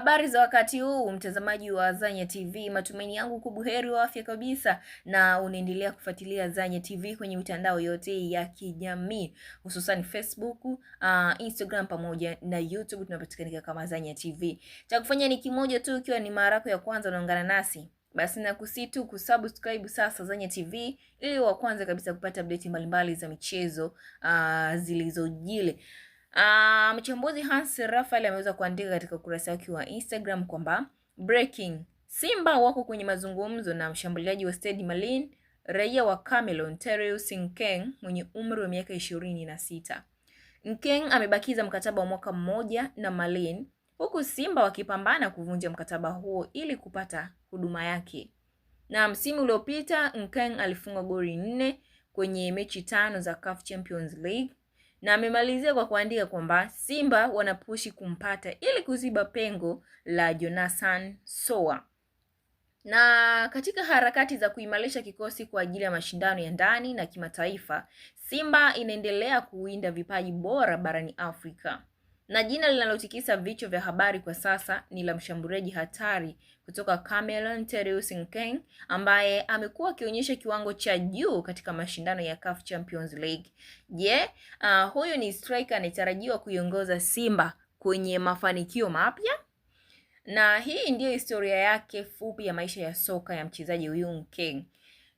Habari za wakati huu mtazamaji wa Zanya TV, matumaini yangu kubuheri wa afya kabisa na unaendelea kufuatilia Zanya TV kwenye mitandao yote ya kijamii hususan Facebook, Instagram pamoja na YouTube tunapatikana kama Zanya TV. Cha kufanya ni kimoja tu, ikiwa ni mara yako ya kwanza unaungana nasi, basi nakusitu kusubscribe sasa Zanya TV ili wa kwanza kabisa kupata update mbalimbali za michezo zilizojili. Mchambuzi Hans Raphael ameweza kuandika katika ukurasa wake wa Instagram kwamba breaking, Simba wako kwenye mazungumzo na mshambuliaji wa Stade Malien raia wa Cameroon Tereus Nkeng mwenye umri wa miaka 26. Nkeng amebakiza mkataba wa mwaka mmoja na Malien, huku Simba wakipambana kuvunja mkataba huo ili kupata huduma yake. Na msimu uliopita Nkeng alifunga goli 4 kwenye mechi 5 za CAF Champions League, na amemalizia kwa kuandika kwamba Simba wanapushi kumpata ili kuziba pengo la Jonathan Soa. Na katika harakati za kuimarisha kikosi kwa ajili ya mashindano ya ndani na kimataifa, Simba inaendelea kuwinda vipaji bora barani Afrika. Na jina linalotikisa vichwa vya habari kwa sasa ni la mshambuliaji hatari kutoka Cameroon Tereus Nkeng, ambaye amekuwa akionyesha kiwango cha juu katika mashindano ya CAF Champions League. Je, huyu ni striker anatarajiwa kuiongoza Simba kwenye mafanikio mapya? Na hii ndiyo historia yake fupi ya maisha ya soka ya mchezaji huyu Nkeng.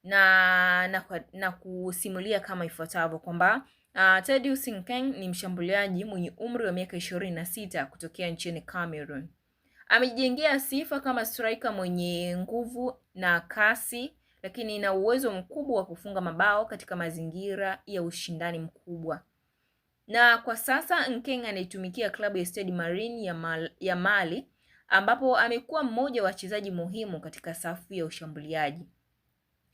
Na kusimulia kama ifuatavyo kwamba Tereus Nkeng ni mshambuliaji mwenye umri wa miaka 26 kutokea nchini Cameroon. Amejijengea sifa kama striker mwenye nguvu na kasi, lakini na uwezo mkubwa wa kufunga mabao katika mazingira ya ushindani mkubwa. Na kwa sasa Nkeng anaitumikia klabu ya Stade Malien ya Mali, ambapo amekuwa mmoja wa wachezaji muhimu katika safu ya ushambuliaji.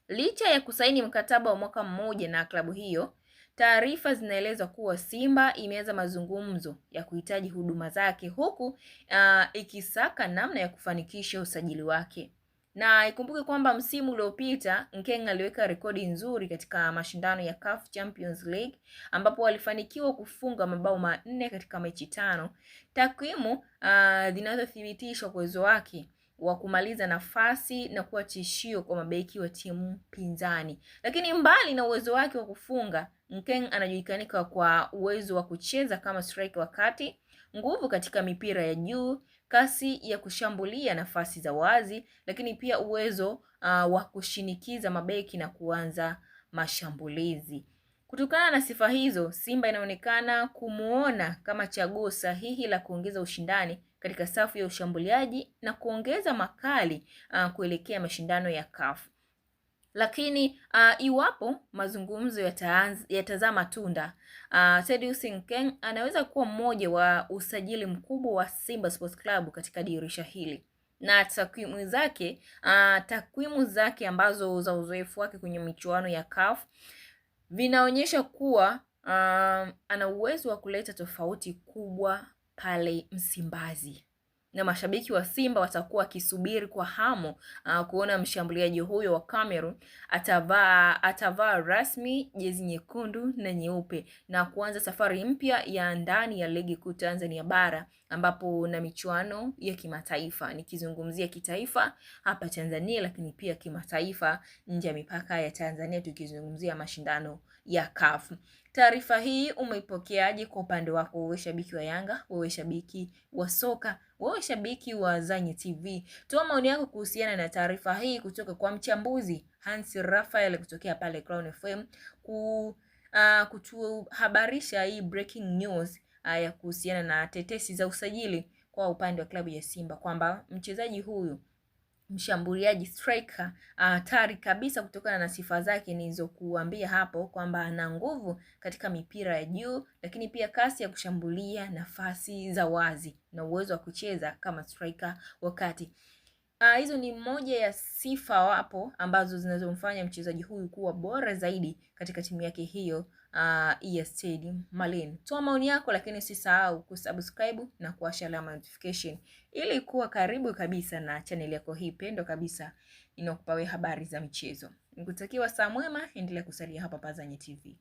Licha ya kusaini mkataba wa mwaka mmoja na klabu hiyo, taarifa zinaeleza kuwa Simba imeanza mazungumzo ya kuhitaji huduma zake, huku ikisaka namna ya kufanikisha usajili wake. Na ikumbuke kwamba msimu uliopita Nkeng aliweka rekodi nzuri katika mashindano ya CAF Champions League, ambapo alifanikiwa kufunga mabao 4 katika mechi 5, takwimu zinazothibitisha uwezo wake wa kumaliza nafasi na kuwa tishio kwa mabeki wa timu pinzani. Lakini mbali na uwezo wake wa kufunga, Nkeng anajulikana kwa uwezo wa kucheza kama striker wa kati, nguvu katika mipira ya juu, kasi ya kushambulia nafasi za wazi, lakini pia uwezo wa kushinikiza mabeki na kuanza mashambulizi. Kutokana na sifa hizo, Simba inaonekana kumuona kama chaguo sahihi la kuongeza ushindani katika safu ya ushambuliaji na kuongeza makali kuelekea mashindano ya CAF. Lakini iwapo mazungumzo yatazaa matunda, Tereus Nkeng anaweza kuwa mmoja wa usajili mkubwa wa Simba Sports Club katika dirisha hili. Na takwimu zake ambazo za uzoefu wake kwenye michuano ya CAF vinaonyesha kuwa ana uwezo wa kuleta tofauti kubwa pale Msimbazi. Na mashabiki wa Simba watakuwa kisubiri kwa hamu kuona mshambuliaji huyo wa Cameroon atavaa rasmi jezi nyekundu na nyeupe na kuanza safari mpya ya ndani ya ligi kuu Tanzania bara, ambapo na michuano ya kimataifa, nikizungumzia kitaifa hapa Tanzania, lakini pia kimataifa nje ya mipaka ya Tanzania tukizungumzia mashindano ya CAF. Taarifa hii umeipokeaje kwa upande wako, wewe shabiki wa Yanga, wewe shabiki wa soka, wewe shabiki wa Zanya TV? Toa maoni yako kuhusiana na taarifa hii kutoka kwa mchambuzi Hans Raphael kutokea pale Crown FM kutuhabarisha hii breaking news ya kuhusiana na tetesi za usajili kwa upande wa klabu ya Simba, kwamba mchezaji huyu mshambuliaji striker hatari kabisa kutokana na sifa zake nilizokuambia hapo, kwamba ana nguvu katika mipira ya juu, lakini pia kasi ya kushambulia nafasi za wazi na uwezo wa kucheza kama striker wakati. Hizo ni moja ya sifa wapo ambazo zinazomfanya mchezaji huyu kuwa bora zaidi katika timu yake hiyo ya Stade Malien. Toa maoni yako, lakini usisahau kusubscribe na kuwasha alama notification ili kuwa karibu kabisa na channel yako hii pendo kabisa inakupa habari za michezo. Nikutakia saa mwema, endelea kusalia hapa Zanya TV.